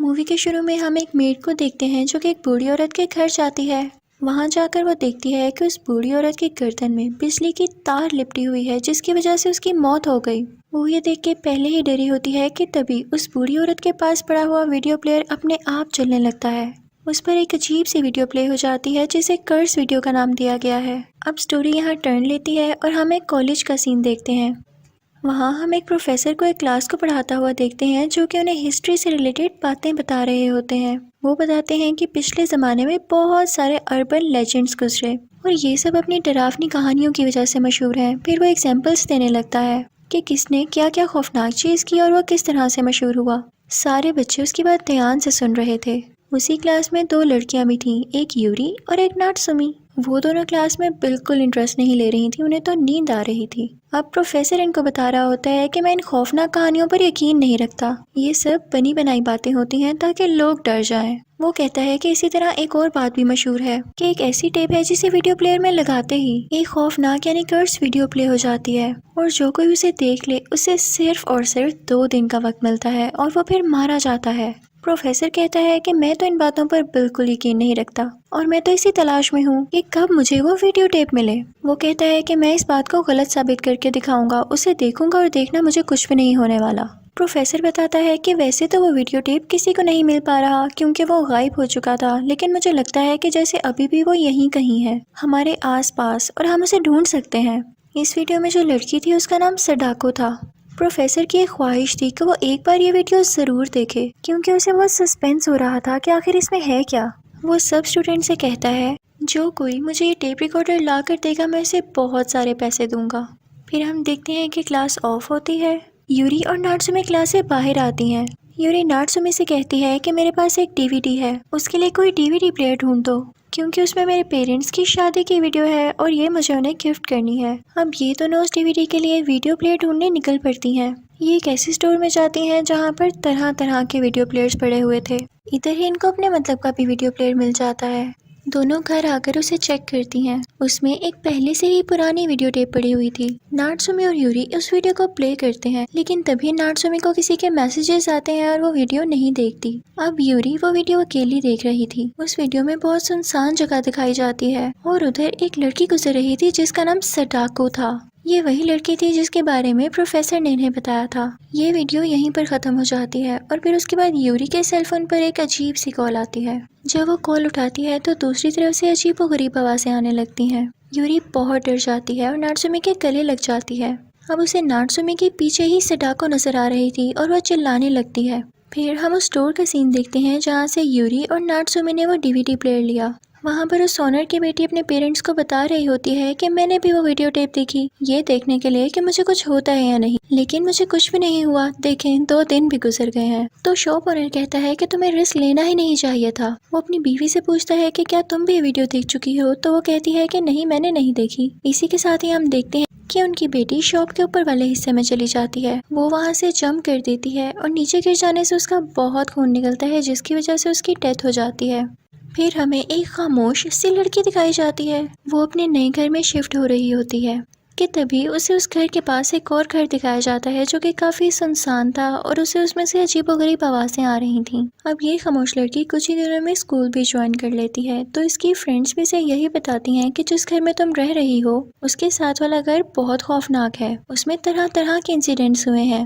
Movie के शुरू में हम एक मेड को देखते हैं जो कि एक बूढ़ी औरत के घर जाती है। वहां जाकर वो देखती है कि उस बूढ़ी औरत की गर्दन में बिजली की तार लिपटी हुई है जिसकी वजह से उसकी मौत हो गई। वो ये देख के पहले ही डरी होती है कि तभी उस बूढ़ी औरत के पास पड़ा हुआ वीडियो प्लेयर अपने आप चलने लगता है। उस पर एक अजीब सी वीडियो प्ले हो जाती है जिसे कर्स वीडियो का नाम दिया गया है। अब स्टोरी यहाँ टर्न लेती है और हम एक कॉलेज का सीन देखते हैं। वहाँ हम एक प्रोफेसर को एक क्लास को पढ़ाता हुआ देखते हैं जो कि उन्हें हिस्ट्री से रिलेटेड बातें बता रहे होते हैं। वो बताते हैं कि पिछले ज़माने में बहुत सारे अर्बन लेजेंड्स गुजरे और ये सब अपनी डरावनी कहानियों की वजह से मशहूर हैं। फिर वो एग्जाम्पल्स देने लगता है कि किसने क्या क्या खौफनाक चीज़ की और वह किस तरह से मशहूर हुआ। सारे बच्चे उसकी बात ध्यान से सुन रहे थे। उसी क्लास में 2 लड़कियां भी थीं, एक यूरी और एक नात्सुमी। वो दोनों क्लास में बिल्कुल इंटरेस्ट नहीं ले रही थी, उन्हें तो नींद आ रही थी। अब प्रोफेसर इनको बता रहा होता है कि मैं इन खौफनाक कहानियों पर यकीन नहीं रखता, ये सब बनी बनाई बातें होती हैं ताकि लोग डर जाएं। वो कहता है कि इसी तरह एक और बात भी मशहूर है कि एक ऐसी टेप है जिसे वीडियो प्लेयर में लगाते ही एक खौफनाक यानी कर्स वीडियो प्ले हो जाती है और जो कोई उसे देख ले उसे सिर्फ और सिर्फ 2 दिन का वक्त मिलता है और वो फिर मारा जाता है। प्रोफेसर कहता है कि मैं तो इन बातों पर बिल्कुल यकीन नहीं रखता और मैं तो इसी तलाश में हूँ कि कब मुझे वो वीडियो टेप मिले। वो कहता है कि मैं इस बात को गलत साबित करके दिखाऊंगा, उसे देखूंगा और देखना मुझे कुछ भी नहीं होने वाला। प्रोफेसर बताता है कि वैसे तो वो वीडियो टेप किसी को नहीं मिल पा रहा क्योंकि वो गायब हो चुका था, लेकिन मुझे लगता है कि जैसे अभी भी वो यहीं कहीं है हमारे आसपास और हम उसे ढूंढ सकते हैं। इस वीडियो में जो लड़की थी उसका नाम सडाको था। प्रोफेसर की एक ख्वाहिश थी कि वो एक बार ये वीडियो ज़रूर देखे क्योंकि उसे बहुत सस्पेंस हो रहा था कि आखिर इसमें है क्या। वो सब स्टूडेंट से कहता है जो कोई मुझे ये टेप रिकॉर्डर ला कर देगा मैं उसे बहुत सारे पैसे दूंगा। फिर हम देखते हैं कि क्लास ऑफ होती है। यूरी और नात्सुमी क्लास से बाहर आती हैं। यूरी नात्सुमी से कहती है कि मेरे पास एक डीवीडी है, उसके लिए कोई डीवीडी प्लेयर ढूंढ दो क्योंकि उसमें मेरे पेरेंट्स की शादी की वीडियो है और ये मुझे उन्हें गिफ्ट करनी है। अब ये दोनों उस डीवीडी के लिए वीडियो प्लेयर ढूंढने निकल पड़ती हैं। ये एक ऐसे स्टोर में जाती हैं जहाँ पर तरह तरह के वीडियो प्लेयर्स पड़े हुए थे। इधर ही इनको अपने मतलब का भी वीडियो प्लेयर मिल जाता है। दोनों घर आकर उसे चेक करती हैं। उसमें एक पहले से ही पुरानी वीडियो टेप पड़ी हुई थी। नात्सुमी और यूरी उस वीडियो को प्ले करते हैं लेकिन तभी नात्सुमी को किसी के मैसेजेस आते हैं और वो वीडियो नहीं देखती। अब यूरी वो वीडियो अकेली देख रही थी। उस वीडियो में बहुत सुनसान जगह दिखाई जाती है और उधर एक लड़की गुजर रही थी जिसका नाम सडाको था। ये वही लड़की थी जिसके बारे में प्रोफेसर ने इन्हें बताया था। ये वीडियो यहीं पर ख़त्म हो जाती है और फिर उसके बाद यूरी के सेलफोन पर एक अजीब सी कॉल आती है। जब वो कॉल उठाती है तो दूसरी तरफ से अजीब व गरीब आवाज़ें आने लगती हैं। यूरी बहुत डर जाती है और नात्सुमी के गले लग जाती है। अब उसे नात्सुमी के पीछे ही सडाको नजर आ रही थी और वह चिल्लाने लगती है। फिर हम उस स्टोर का सीन देखते हैं जहाँ से यूरी और नात्सुमी ने वो डीवीडी प्लेयर लिया। वहाँ पर उस ओनर की बेटी अपने पेरेंट्स को बता रही होती है कि मैंने भी वो वीडियो टेप देखी ये देखने के लिए कि मुझे कुछ होता है या नहीं, लेकिन मुझे कुछ भी नहीं हुआ। देखें 2 दिन भी गुजर गए हैं। तो शॉप ओनर कहता है कि तुम्हें रिस्क लेना ही नहीं चाहिए था। वो अपनी बीवी से पूछता है कि क्या तुम भी ये वीडियो देख चुकी हो, तो वो कहती है कि नहीं मैंने नहीं देखी। इसी के साथ ही हम देखते हैं कि उनकी बेटी शॉप के ऊपर वाले हिस्से में चली जाती है। वो वहाँ से जंप कर देती है और नीचे गिर जाने से उसका बहुत खून निकलता है जिसकी वजह से उसकी डेथ हो जाती है। फिर हमें एक खामोश सी लड़की दिखाई जाती है। वो अपने नए घर में शिफ्ट हो रही होती है कि तभी उसे उस घर के पास एक और घर दिखाया जाता है जो कि काफ़ी सुनसान था और उसे उसमें से अजीबोगरीब आवाज़ें आ रही थीं। अब ये खामोश लड़की कुछ ही दिनों में स्कूल भी ज्वाइन कर लेती है तो इसकी फ्रेंड्स भी इसे यही बताती हैं कि जिस घर में तुम रह रही हो उसके साथ वाला घर बहुत खौफनाक है, उसमें तरह तरह के इंसिडेंट्स हुए हैं।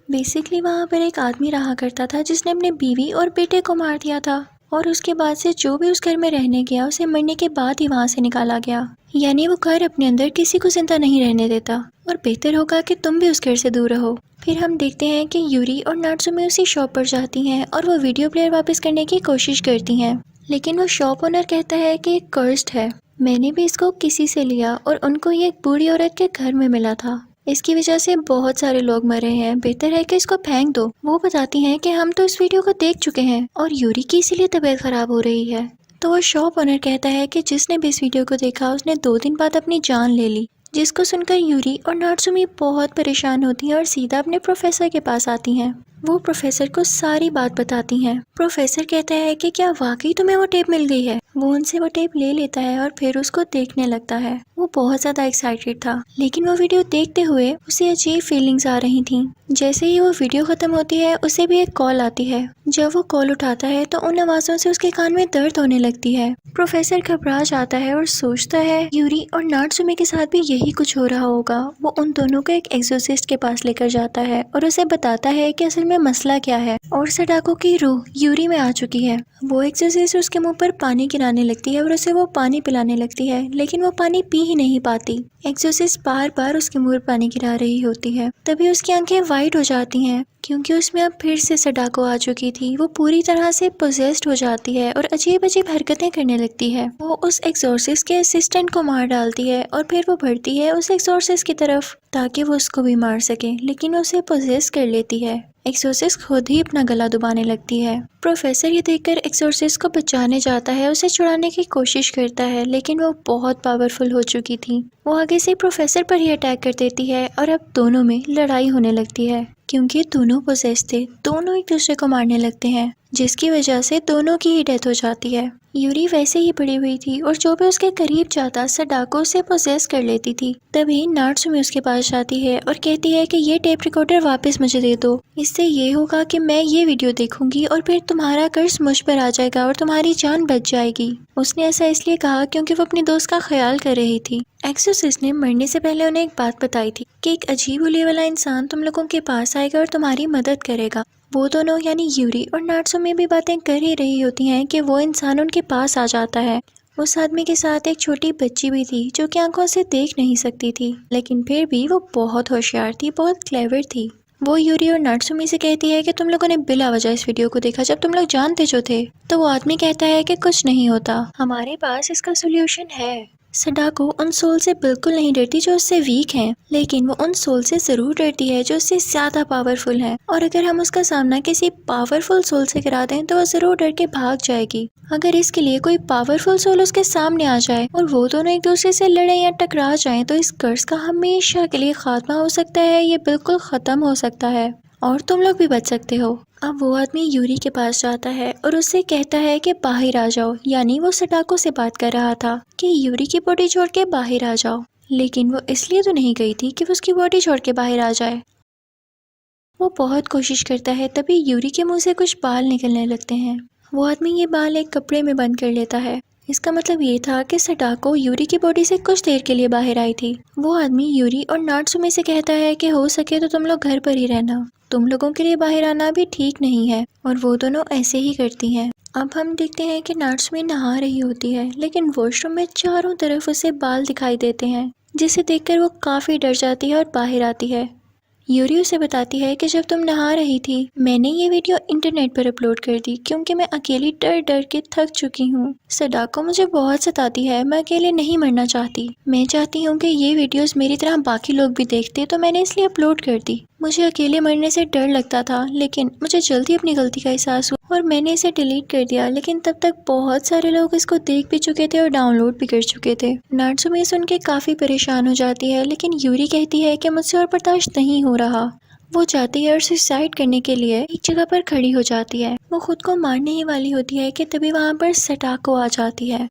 बेसिकली वहाँ पर एक आदमी रहा करता था जिसने अपने बीवी और बेटे को मार दिया था और उसके बाद से जो भी उस घर में रहने गया उसे मरने के बाद ही वहाँ से निकाला गया। यानी वो घर अपने अंदर किसी को जिंदा नहीं रहने देता और बेहतर होगा कि तुम भी उस घर से दूर रहो। फिर हम देखते हैं कि यूरी और नात्सुमी उसी शॉप पर जाती हैं और वो वीडियो प्लेयर वापस करने की कोशिश करती हैं, लेकिन वो शॉप ओनर कहता है कि कर्स्ड है। मैंने भी इसको किसी से लिया और उनको ये एक बूढ़ी औरत के घर में मिला था, इसकी वजह से बहुत सारे लोग मरे हैं, बेहतर है कि इसको फेंक दो। वो बताती हैं कि हम तो इस वीडियो को देख चुके हैं और यूरी की इसीलिए तबीयत खराब हो रही है। तो वो शॉप ओनर कहता है कि जिसने भी इस वीडियो को देखा उसने 2 दिन बाद अपनी जान ले ली, जिसको सुनकर यूरी और नात्सुमी बहुत परेशान होती हैं और सीधा अपने प्रोफेसर के पास आती हैं। वो प्रोफेसर को सारी बात बताती हैं। प्रोफेसर कहता है कि क्या वाकई तुम्हें वो टेप मिल गई है। वो उनसे वो टेप ले लेता है और फिर उसको देखने लगता है। वो बहुत ज्यादा एक्साइटेड था, लेकिन वो वीडियो देखते हुए उसे अजीब फीलिंग्स आ रही थी। जैसे ही वो वीडियो खत्म होती है उसे भी एक कॉल आती है। जब वो कॉल उठाता है तो उन आवाजों से उसके कान में दर्द होने लगती है। प्रोफेसर घबरा जाता है और सोचता है यूरी और नात्सुमे के साथ भी यही कुछ हो रहा होगा। वो उन दोनों को एक एक्सोर्सिस्ट के पास लेकर जाता है और उसे बताता है कि असल में मसला क्या है और सडाको की रूह यूरी में आ चुकी है। वो एक्सोर्सिस्ट उसके मुंह पर पानी गिराने लगती है और उसे वो पानी पिलाने लगती है, लेकिन वो पानी पी ही नहीं पाती। एक्सोर्सिस्ट बार बार उसके मुंह पर पानी गिरा रही होती है। तभी उसकी आंखें वाइट हो जाती हैं क्योंकि उसमें अब फिर से सडाको आ चुकी थी। वो पूरी तरह से पोजेस्ड हो जाती है और अजीब अजीब हरकतें करने लगती है। वो उस एक्सोर्सिस्ट के असिस्टेंट को मार डालती है और फिर वो बढ़ती है उस एक्सोर्सिस्ट की तरफ ताकि वो उसको भी मार सके, लेकिन उसे पोजेस कर लेती है। एक्सोर्सिस्ट खुद ही अपना गला दबाने लगती है। प्रोफेसर ये देखकर एक्सोर्सिस्ट को बचाने जाता है, उसे छुड़ाने की कोशिश करता है, लेकिन वो बहुत पावरफुल हो चुकी थी। वो आगे से प्रोफेसर पर ही अटैक कर देती है और अब दोनों में लड़ाई होने लगती है क्योंकि दोनों पोजेस थे। दोनों एक दूसरे को मारने लगते हैं, जिसकी वजह से दोनों की ही डेथ हो जाती है। यूरी वैसे ही पड़ी हुई थी और जो भी उसके करीब जाता सडाको से पोजेस कर लेती थी। तभी नात्सुमे उसके पास जाती है और कहती है कि ये टेप रिकॉर्डर वापस मुझे दे दो। इससे ये होगा कि मैं ये वीडियो देखूंगी और फिर तुम्हारा कर्ज मुझ पर आ जाएगा और तुम्हारी जान बच जाएगी। उसने ऐसा इसलिए कहा क्योंकि वो अपनी दोस्त का ख्याल कर रही थी। एक्सोर्सिस्ट ने मरने से पहले उन्हें एक बात बताई थी कि एक अजीब हुलिये वाला इंसान तुम लोगों के पास आएगा और तुम्हारी मदद करेगा। वो दोनों यानी यूरी और नात्सुमे भी बातें कर ही रही होती हैं कि वो इंसान उनके पास आ जाता है। उस आदमी के साथ एक छोटी बच्ची भी थी जो कि आंखों से देख नहीं सकती थी, लेकिन फिर भी वो बहुत होशियार थी, बहुत क्लेवर थी। वो यूरी और नात्सुमे से कहती है कि तुम लोगों ने बिला वजह इस वीडियो को देखा जब तुम लोग जानते जो थे। तो वो आदमी कहता है कि कुछ नहीं होता, हमारे पास इसका सोल्यूशन है। सडाको उन सोल से बिल्कुल नहीं डरती जो उससे वीक हैं, लेकिन वो उन सोल से जरूर डरती है जो उससे ज्यादा पावरफुल हैं। और अगर हम उसका सामना किसी पावरफुल सोल से करा दें तो वो जरूर डर के भाग जाएगी। अगर इसके लिए कोई पावरफुल सोल उसके सामने आ जाए और वो दोनों एक दूसरे से लड़े या टकरा जाएं तो इस कर्ज का हमेशा के लिए खात्मा हो सकता है, ये बिल्कुल खत्म हो सकता है और तुम लोग भी बच सकते हो। अब वो आदमी यूरी के पास जाता है और उससे कहता है कि बाहर आ जाओ, यानी वो सडाको से बात कर रहा था कि यूरी की बॉडी छोड़ के बाहर आ जाओ, लेकिन वो इसलिए तो नहीं गई थी कि वो उसकी बॉडी छोड़ के बाहर आ जाए। वो बहुत कोशिश करता है, तभी यूरी के मुंह से कुछ बाल निकलने लगते हैं। वो आदमी ये बाल एक कपड़े में बंद कर लेता है। इसका मतलब ये था कि सडाको यूरी की बॉडी से कुछ देर के लिए बाहर आई थी। वो आदमी यूरी और नात्सुमे से कहता है कि हो सके तो तुम लोग घर पर ही रहना, तुम लोगों के लिए बाहर आना भी ठीक नहीं है, और वो दोनों ऐसे ही करती हैं। अब हम देखते हैं कि नात्सुमे नहा रही होती है, लेकिन वॉशरूम में चारों तरफ उसे बाल दिखाई देते हैं, जिसे देखकर वो काफी डर जाती है और बाहर आती है। यूरी उसे बताती है कि जब तुम नहा रही थी मैंने ये वीडियो इंटरनेट पर अपलोड कर दी क्योंकि मैं अकेली डर डर के थक चुकी हूँ। सडाको मुझे बहुत सताती है, मैं अकेले नहीं मरना चाहती। मैं चाहती हूँ कि ये वीडियोस मेरी तरह बाकी लोग भी देखते, तो मैंने इसलिए अपलोड कर दी। मुझे अकेले मरने से डर लगता था, लेकिन मुझे जल्दी अपनी गलती का एहसास हुआ और मैंने इसे डिलीट कर दिया, लेकिन तब तक बहुत सारे लोग इसको देख भी चुके थे और डाउनलोड भी कर चुके थे। नात्सुमे सुन के काफी परेशान हो जाती है, लेकिन यूरी कहती है कि मुझसे और बर्दाश्त नहीं हो रहा। वो जाती है और सुसाइड करने के लिए एक जगह पर खड़ी हो जाती है। वो खुद को मारने ही वाली होती है कि तभी वहाँ पर सडाको आ जाती है।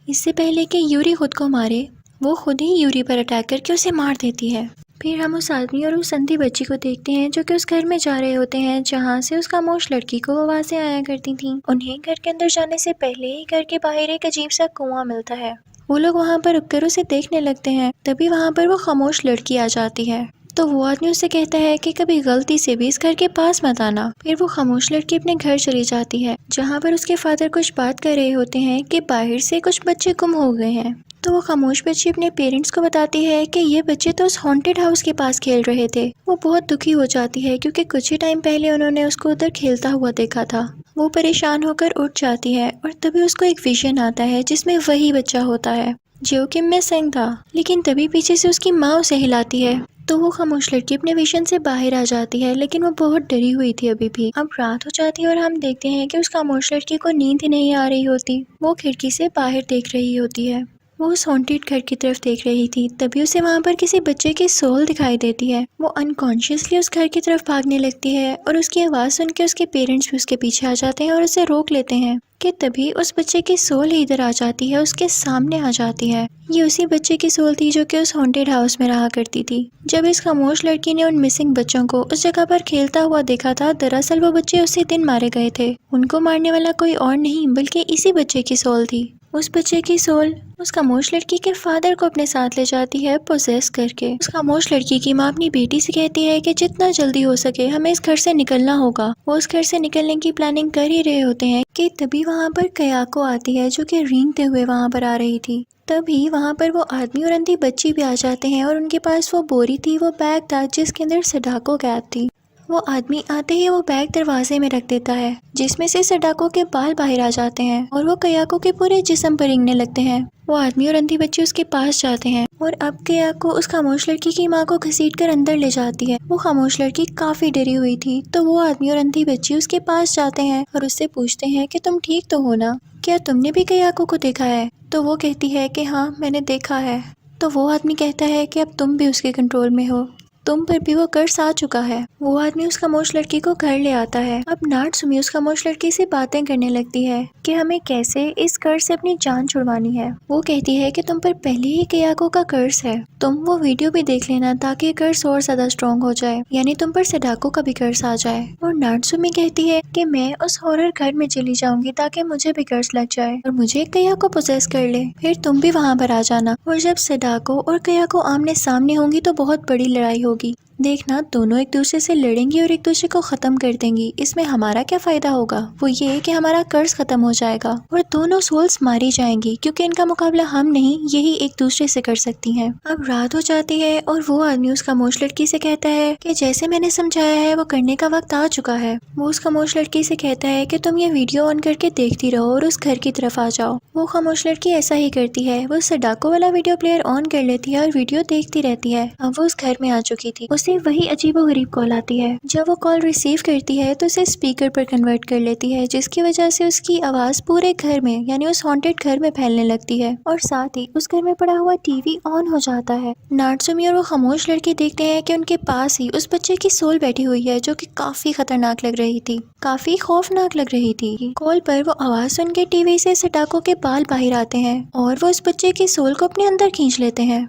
इससे पहले कि यूरी खुद को मारे, वो खुद ही यूरी पर अटैक करके उसे मार देती है। फिर हम उस आदमी और उस अंधी बच्ची को देखते हैं जो कि उस घर में जा रहे होते हैं जहाँ से उस खामोश लड़की को आवाजें आया करती थीं। उन्हें घर के अंदर जाने से पहले ही घर के बाहर एक अजीब सा कुआं मिलता है। वो लोग वहाँ पर रुककर उसे देखने लगते हैं, तभी वहाँ पर वो खामोश लड़की आ जाती है। तो वो आदमी उससे कहता है कि कभी गलती से भी इस घर के पास मत आना। फिर वो खामोश लड़की अपने घर चली जाती है, जहाँ पर उसके फादर कुछ बात कर रहे होते हैं कि बाहर से कुछ बच्चे गुम हो गए हैं। तो वो खामोश बच्ची अपने पेरेंट्स को बताती है कि ये बच्चे तो उस हॉन्टेड हाउस के पास खेल रहे थे। वो बहुत दुखी हो जाती है क्योंकि कुछ ही टाइम पहले उन्होंने उसको उधर खेलता हुआ देखा था। वो परेशान होकर उठ जाती है और तभी उसको एक विजन आता है जिसमें वही बच्चा होता है जो कि मिसिंग था, लेकिन तभी पीछे से उसकी माँ उसे हिलाती है। तो वो खामोश लड़की अपने विजन से बाहर आ जाती है, लेकिन वो बहुत डरी हुई थी अभी भी। अब रात हो जाती है और हम देखते हैं कि उस खामोश लड़की को नींद ही नहीं आ रही होती। वो खिड़की से बाहर देख रही होती है। वो उस हॉन्टेड घर की तरफ देख रही थी, तभी उसे वहाँ पर किसी बच्चे की सोल दिखाई देती है। वो अनकॉन्शियसली उस घर की तरफ भागने लगती है और उसकी आवाज़ सुन के उसके पेरेंट्स भी उसके पीछे आ जाते हैं और उसे रोक लेते हैं कि तभी उस बच्चे की सोल ही इधर आ जाती है, उसके सामने आ जाती है। ये उसी बच्चे की सोल थी जो कि उस हॉन्टेड हाउस में रहा करती थी। जब इस खामोश लड़की ने उन मिसिंग बच्चों को उस जगह पर खेलता हुआ देखा था, दरअसल वो बच्चे उसी दिन मारे गए थे। उनको मारने वाला कोई और नहीं बल्कि इसी बच्चे की सोल थी। उस बच्चे की सोल उस खामोश लड़की के फादर को अपने साथ ले जाती है पोजेस करके। उस खामोश लड़की की माँ अपनी बेटी से कहती है कि जितना जल्दी हो सके हमें इस घर से निकलना होगा। वो उस घर से निकलने की प्लानिंग कर ही रहे होते हैं कि तभी वहाँ पर कयाको आती है जो कि रेंगते हुए वहाँ पर आ रही थी। तभी वहाँ पर वो आदमी और अंधी बच्ची भी आ जाते हैं और उनके पास वो बोरी थी, वो बैग था जिसके अंदर सडाको कैद थी। वो आदमी आते ही वो बैग दरवाजे में रख देता है जिसमें से सडाको के बाल बाहर आ जाते हैं और वो कयाको के पूरे जिस्म पर रेंगने लगते हैं। वो आदमी और अंधी बच्ची उसके पास जाते हैं और अब कयाको उस खामोश लड़की की माँ को घसीट कर अंदर ले जाती है। वो खामोश लड़की काफी डरी हुई थी, तो वो आदमी और अंधी बच्ची उसके पास जाते हैं और उससे पूछते हैं कि तुम ठीक तो हो ना, क्या तुमने भी कयाको को देखा है? तो वो कहती है कि हाँ मैंने देखा है। तो वो आदमी कहता है कि अब तुम भी उसके कंट्रोल में हो, तुम पर भी वो कर्ज आ चुका है। वो आदमी उस खामोश लड़की को घर ले आता है। अब नात्सुमी उस खामोश लड़की से बातें करने लगती है कि हमें कैसे इस कर्ज से अपनी जान छुड़वानी है। वो कहती है कि तुम पर पहले ही कयाको का कर्ज है, तुम वो वीडियो भी देख लेना ताकि कर्ज और ज्यादा स्ट्रॉन्ग हो जाए, यानी तुम पर सडाको का भी कर्ज आ जाए। और नात्सुमी कहती है कि मैं उस हॉरर घर में चली जाऊंगी ताकि मुझे भी कर्ज लग जाए और मुझे कयाको पोजेस कर ले, फिर तुम भी वहाँ पर आ जाना और जब सडाको और कयाको आमने सामने होंगी तो बहुत बड़ी लड़ाई होगी। देखना दोनों एक दूसरे से लड़ेंगी और एक दूसरे को खत्म कर देंगी। इसमें हमारा क्या फायदा होगा? वो ये कि हमारा कर्ज खत्म हो जाएगा और दोनों सोल्स मारी जाएंगी क्योंकि इनका मुकाबला हम नहीं, यही एक दूसरे से कर सकती हैं। अब रात हो जाती है और वो आदमी उस खामोश लड़की से कहता है कि जैसे मैंने समझाया है वो करने का वक्त आ चुका है। वो उस खामोश लड़की से कहता है कि तुम ये वीडियो ऑन करके देखती रहो और उस घर की तरफ आ जाओ। वो खामोश लड़की ऐसा ही करती है। वो सडाको वाला वीडियो प्लेयर ऑन कर लेती है और वीडियो देखती रहती है। अब वो उस घर में आ चुकी थी। उसे वही अजीबोगरीब कॉल आती है। जब वो कॉल रिसीव करती है तो उसे स्पीकर पर कन्वर्ट कर लेती है जिसकी वजह से उसकी आवाज पूरे घर में यानी उस हॉन्टेड घर में फैलने लगती है और साथ ही उस घर में पड़ा हुआ टीवी ऑन हो जाता है। नात्सुमी और वो खामोश लड़की देखते हैं कि उनके पास ही उस बच्चे की सोल बैठी हुई है जो कि काफी खतरनाक लग रही थी, काफी खौफनाक लग रही थी। कॉल पर वो आवाज सुन के टीवी से सटाको के बाल बाहर आते हैं और वो उस बच्चे की सोल को अपने अंदर खींच लेते हैं।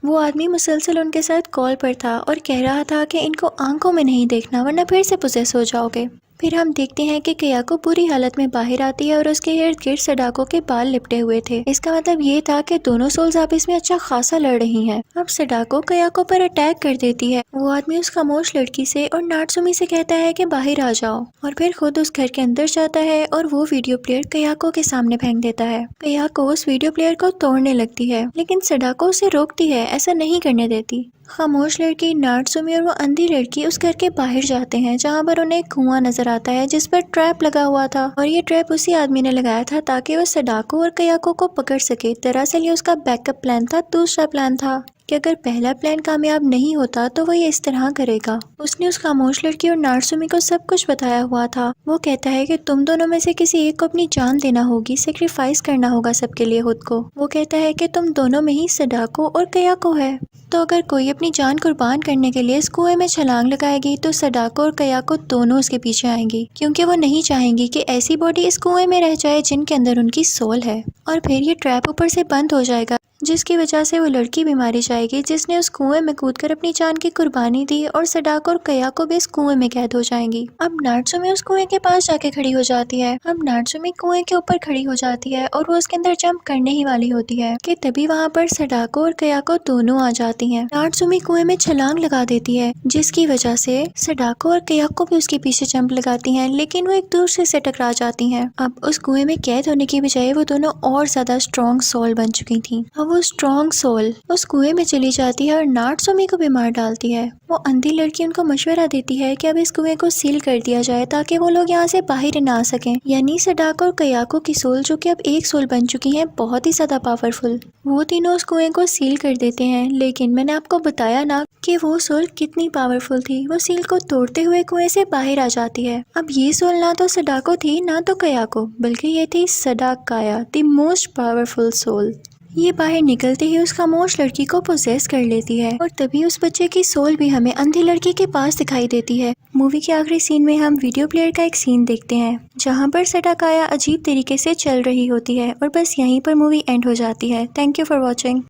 वो आदमी मुसलसल उनके साथ कॉल पर था और कह रहा था कि इनको आंखों में नहीं देखना वरना फिर से पोजेस हो जाओगे। फिर हम देखते हैं कि कयाको बुरी हालत में बाहर आती है और उसके इर्द गिर्द सडाको के बाल लिपटे हुए थे। इसका मतलब ये था कि दोनों सोल्स आपस में अच्छा खासा लड़ रही हैं। अब सडाको कयाको पर अटैक कर देती है। वो आदमी उस खामोश लड़की से और नात्सुमी से कहता है कि बाहर आ जाओ और फिर खुद उस घर के अंदर जाता है और वो वीडियो प्लेयर कयाको के सामने फेंक देता है। कयाको उस वीडियो प्लेयर को तोड़ने लगती है लेकिन सडाको उसे रोकती है, ऐसा नहीं करने देती। खामोश लड़की, नात्सुमी और वो अंधी लड़की उस घर के बाहर जाते हैं जहाँ पर उन्हें एक कुआं नजर आता है जिस पर ट्रैप लगा हुआ था और ये ट्रैप उसी आदमी ने लगाया था ताकि वो सडाको और कयाको को पकड़ सके। दरअसल ये उसका बैकअप प्लान था, दूसरा प्लान था कि अगर पहला प्लान कामयाब नहीं होता तो वो ये इस तरह करेगा। उसने उस खामोश लड़की और नात्सुमी को सब कुछ बताया हुआ था। वो कहता है कि तुम दोनों में से किसी एक को अपनी जान देना होगी, सेक्रीफाइस करना होगा सबके लिए खुद को। वो कहता है कि तुम दोनों में ही सडाको और कयाको है, तो अगर कोई अपनी जान कुर्बान करने के लिए इस कुएं में छलांग लगाएगी तो सडाको और कयाको दोनों उसके पीछे आएंगी क्योंकि वो नहीं चाहेंगी कि ऐसी बॉडी इस कुएं में रह जाए जिनके अंदर उनकी सोल है। और फिर ये ट्रैप ऊपर से बंद हो जाएगा जिसकी वजह से वो लड़की भी मारी जाएगी जिसने उस कुएं में कूदकर अपनी जान की कुर्बानी दी और सडाको और कयाको भी इस कुएं में कैद हो जाएंगी। अब नात्सुमी उस कुएं के पास जाके खड़ी हो जाती है। अब नात्सुमी कुएं के ऊपर खड़ी हो जाती है और वो उसके अंदर जंप करने ही वाली होती है कि तभी वहाँ पर सडाको और कयाको दोनों आ जाती हैं। नात्सुमी कुएं में छलांग लगा देती है जिसकी वजह से सडाको और कयाको भी उसके पीछे जंप लगाती हैं लेकिन वो एक दूसरे से टकरा जाती हैं। अब उस कुएं में कैद होने की बजाय वो दोनों और ज्यादा स्ट्रॉन्ग सोल बन चुकी थी। अब वो स्ट्रॉन्ग सोल उस कुएं में चली जाती है और नाटसुमी को भी मार डालती है। वो अंधी लड़की उनको मशवरा देती है कि अब इस कुएं को सील कर दिया जाए ताकि वो लोग यहाँ से बाहर ना आ सकें। यानी सडाको और कयाको की सोल जो कि अब एक सोल बन चुकी है, बहुत ही ज्यादा पावरफुल। वो तीनों उस कुएं को सील कर देते हैं, लेकिन मैंने आपको बताया ना कि वो सोल कितनी पावरफुल थी। वो सील को तोड़ते हुए कुएं से बाहर आ जाती है। अब ये सोल ना तो सडाको थी ना तो कयाको, बल्कि ये थी सडाकाया, द मोस्ट पावरफुल सोल। ये बाहर निकलते ही उस खामोश लड़की को पोजेस कर लेती है और तभी उस बच्चे की सोल भी हमें अंधी लड़की के पास दिखाई देती है। मूवी के आखिरी सीन में हम वीडियो प्लेयर का एक सीन देखते हैं जहाँ पर सडाकाया अजीब तरीके से चल रही होती है और बस यहीं पर मूवी एंड हो जाती है। Thank you for watching.